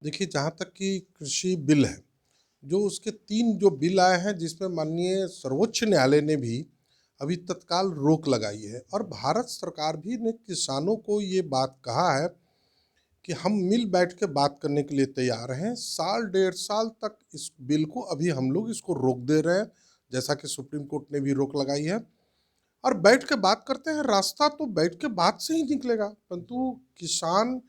देखिए, जहाँ तक कि कृषि बिल है, जो उसके 3 जो बिल आए हैं जिसमें माननीय सर्वोच्च न्यायालय ने भी अभी तत्काल रोक लगाई है और भारत सरकार भी ने किसानों को ये बात कहा है कि हम मिल बैठ के बात करने के लिए तैयार हैं। साल डेढ़ साल तक इस बिल को अभी हम लोग इसको रोक दे रहे हैं, जैसा कि सुप्रीम कोर्ट ने भी रोक लगाई है और बैठ के बात करते हैं। रास्ता तो बैठ के बात से ही निकलेगा, परंतु किसान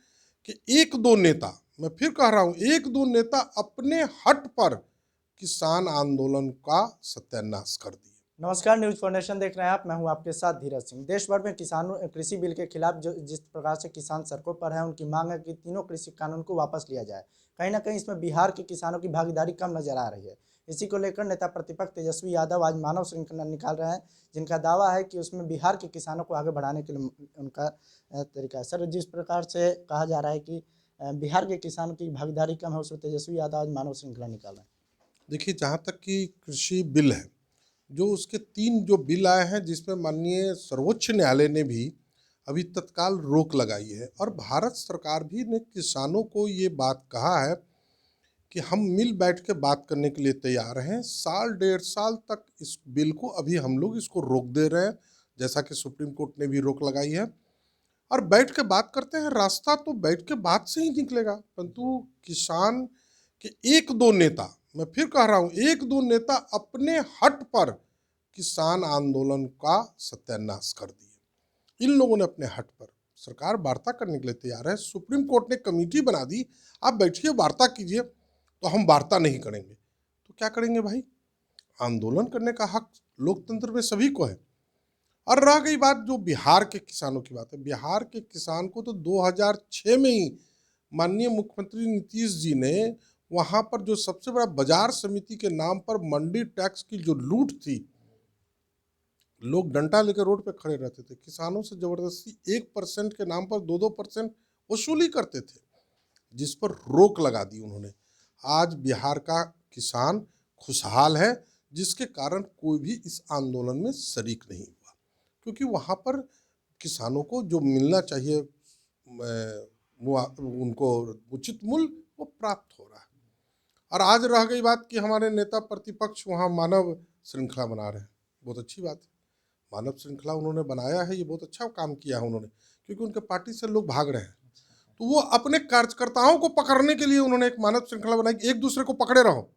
के 1-2 नेता, मैं फिर कह रहा हूँ 1-2 नेता अपने हट पर किसान आंदोलन का सत्यानाश कर दिए। नमस्कार, न्यूज फाउंडेशन देख रहे हैं आप। मैं हूं आपके साथ धीरज सिंह। देश भर में किसानों कृषि बिल के खिलाफ जो जिस प्रकार से किसान सड़कों पर हैं, उनकी मांग है कि तीनों कृषि कानून को वापस लिया जाए। कहीं ना कहीं इसमें बिहार के किसानों की भागीदारी कम नजर आ रही है। इसी को लेकर नेता प्रतिपक्ष तेजस्वी यादव आज मानव श्रृंखला निकाल रहे हैं, जिनका दावा है कि उसमें बिहार के किसानों को आगे बढ़ाने के लिए उनका तरीका है। सर, जिस प्रकार से कहा जा रहा है कि बिहार के किसानों की भागीदारी कम है, उसमें तेजस्वी यादव आज मानव श्रृंखला निकाल रहे हैं। देखिए, जहाँ तक कि कृषि बिल है, जो उसके 3 जो बिल आए हैं जिसमें माननीय सर्वोच्च न्यायालय ने भी अभी तत्काल रोक लगाई है और भारत सरकार भी ने किसानों को ये बात कहा है कि हम मिल बैठ के बात करने के लिए तैयार हैं। साल डेढ़ साल तक इस बिल को अभी हम लोग इसको रोक दे रहे हैं, जैसा कि सुप्रीम कोर्ट ने भी रोक लगाई है और बैठ के बात करते हैं। रास्ता तो बैठ के बात से ही निकलेगा, परंतु किसान के 1-2 नेता, मैं फिर कह रहा हूँ 1-2 नेता अपने हट पर किसान आंदोलन का सत्यानाश कर दिए। इन लोगों ने अपने हट पर, सरकार वार्ता करने के लिए तैयार है, सुप्रीम कोर्ट ने कमेटी बना दी, आप बैठिए वार्ता कीजिए, तो हम वार्ता नहीं करेंगे। तो क्या करेंगे भाई? आंदोलन करने का हक लोकतंत्र में सभी को है। और रह गई बात जो बिहार के किसानों की बात है, बिहार के किसान को तो 2006 में ही माननीय मुख्यमंत्री नीतीश जी ने वहां पर जो सबसे बड़ा बाजार समिति के नाम पर मंडी टैक्स की जो लूट थी, लोग डंडा लेकर रोड पे खड़े रहते थे, किसानों से जबरदस्ती 1% के नाम पर 2-2% वसूली करते थे, जिस पर रोक लगा दी उन्होंने। आज बिहार का किसान खुशहाल है, जिसके कारण कोई भी इस आंदोलन में शरीक नहीं हुआ, क्योंकि वहाँ पर किसानों को जो मिलना चाहिए वो उनको उचित मूल्य वो प्राप्त हो रहा है। और आज रह गई बात कि हमारे नेता प्रतिपक्ष वहाँ मानव श्रृंखला बना रहे हैं, बहुत अच्छी बात है। मानव श्रृंखला उन्होंने बनाया है, ये बहुत अच्छा काम किया है उन्होंने, क्योंकि उनके पार्टी से लोग भाग रहे हैं, तो वो अपने कार्यकर्ताओं को पकड़ने के लिए उन्होंने एक मानव श्रृंखला बनाई कि एक दूसरे को पकड़े रहो,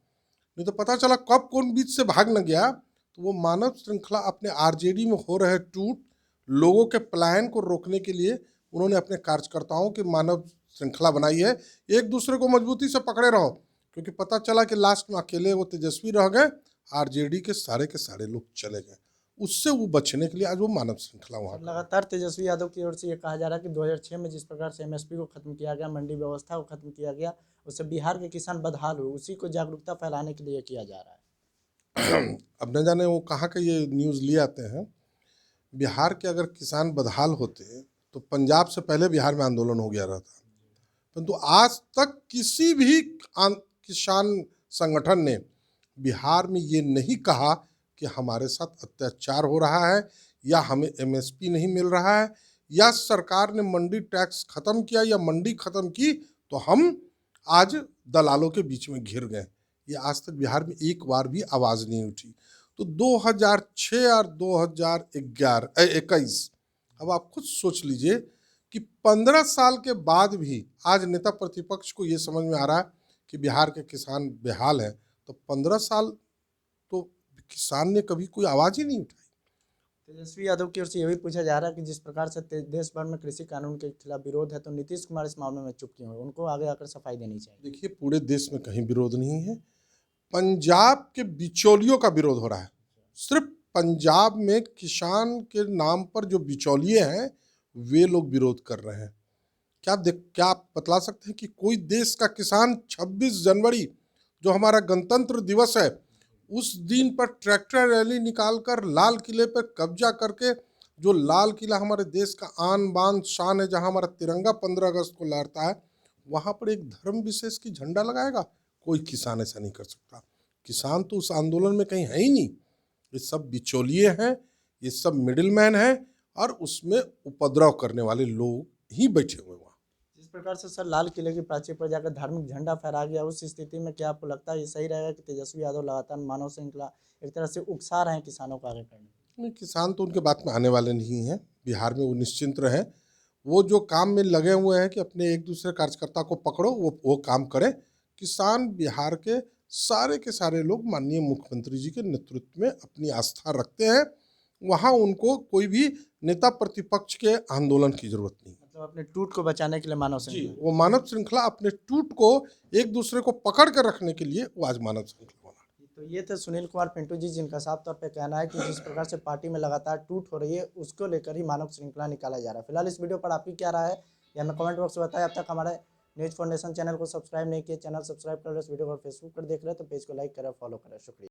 नहीं तो पता चला कब कौन बीच से भाग न गया। तो वो मानव श्रृंखला अपने आरजेडी में हो रहे टूट, लोगों के पलायन को रोकने के लिए उन्होंने अपने कार्यकर्ताओं की मानव श्रृंखला बनाई है। एक दूसरे को मजबूती से पकड़े रहो, क्योंकि पता चला कि लास्ट में अकेले वो तेजस्वी रह गए, आरजेडी के सारे लोग चले गए। उससे वो बचने के लिए आज वो मानव श्रृंखला वहाँ कर रहे हैं। लगातार तेजस्वी यादव की ओर से ये कहा जा रहा है कि 2006 में जिस प्रकार से एमएसपी को खत्म किया गया, मंडी व्यवस्था को खत्म किया गया, उससे बिहार के किसान बदहाल हुए, उसी को जागरूकता फैलाने के लिए किया जा रहा है। अब न जाने वो कहाँ का ये न्यूज़ लिए आते हैं। बिहार के अगर किसान बदहाल होते तो पंजाब से पहले बिहार में आंदोलन हो गया रहता, परंतु आज तक किसी भी किसान संगठन ने बिहार में ये नहीं कहा कि हमारे साथ अत्याचार हो रहा है या हमें एमएसपी नहीं मिल रहा है या सरकार ने मंडी टैक्स खत्म किया या मंडी खत्म की तो हम आज दलालों के बीच में घिर गए। ये आज तक बिहार में एक बार भी आवाज़ नहीं उठी। तो 2006 और 2021, अब आप खुद सोच लीजिए कि 15 साल के बाद भी आज नेता प्रतिपक्ष को ये समझ में आ रहा है कि बिहार के किसान बेहाल हैं, तो 15 साल तो किसान ने कभी कोई आवाज़ ही नहीं उठाई। तेजस्वी यादव की ओर से यह भी पूछा जा रहा है कि जिस प्रकार से देश भर में कृषि कानून के खिलाफ विरोध है, तो नीतीश कुमार इस मामले में चुप क्यों है? उनको आगे आकर सफाई देनी चाहिए। देखिए, पूरे देश में कहीं विरोध नहीं है, पंजाब के बिचौलियों का विरोध हो रहा है। सिर्फ पंजाब में किसान के नाम पर जो बिचौलिए हैं वे लोग विरोध कर रहे हैं। क्या आप बतला सकते हैं कि कोई देश का किसान 26 जनवरी जो हमारा गणतंत्र दिवस है उस दिन पर ट्रैक्टर रैली निकालकर लाल किले पर कब्जा करके, जो लाल किला हमारे देश का आन बान शान है, जहां हमारा तिरंगा 15 अगस्त को लहरता है, वहां पर एक धर्म विशेष की झंडा लगाएगा? कोई किसान ऐसा नहीं कर सकता। किसान तो उस आंदोलन में कहीं है ही नहीं। ये सब बिचौलिए हैं, ये सब मिडिल मैन हैं और उसमें उपद्रव करने वाले लोग ही बैठे हुए वहाँ। जिस प्रकार से सर लाल किले की प्राचीर पर जाकर धार्मिक झंडा फहरा गया, उस स्थिति में क्या आपको लगता है ये सही रहेगा कि तेजस्वी यादव लगातार मानव श्रृंखला एक तरह से उकसा रहे हैं किसानों को आगे करने? नहीं, किसान तो उनके बात में आने वाले नहीं हैं। बिहार में वो निश्चिंत रहें। वो जो काम में लगे हुए हैं कि अपने एक दूसरे कार्यकर्ता को पकड़ो, वो काम करें। किसान बिहार के सारे लोग माननीय मुख्यमंत्री जी के नेतृत्व में अपनी आस्था रखते हैं। वहाँ उनको कोई भी नेता प्रतिपक्ष के आंदोलन की जरूरत नहीं। मतलब अपने टूट को बचाने के लिए मानव जी, श्रृंखला। वो मानव श्रृंखला अपने टूट को एक दूसरे को पकड़ कर रखने के लिए वो आज मानव श्रृंखला बना। तो ये थे सुनील कुमार पिंटू जी, जिनका साफ तौर पे कहना है कि जिस प्रकार से पार्टी में लगातार टूट हो रही है उसको लेकर ही मानव श्रृंखला निकाला जा रहा है। फिलहाल इस वीडियो पर आपकी क्या राय है या हमें कमेंट बॉक्स में बताएं। अब तक हमारे न्यूज़ फाउंडेशन चैनल को सब्सक्राइब नहीं किया, चैनल सब्सक्राइब कर लो। इस वीडियो को फेसबुक पर देख रहे हैं तो पेज को लाइक करें, फॉलो करें। शुक्रिया।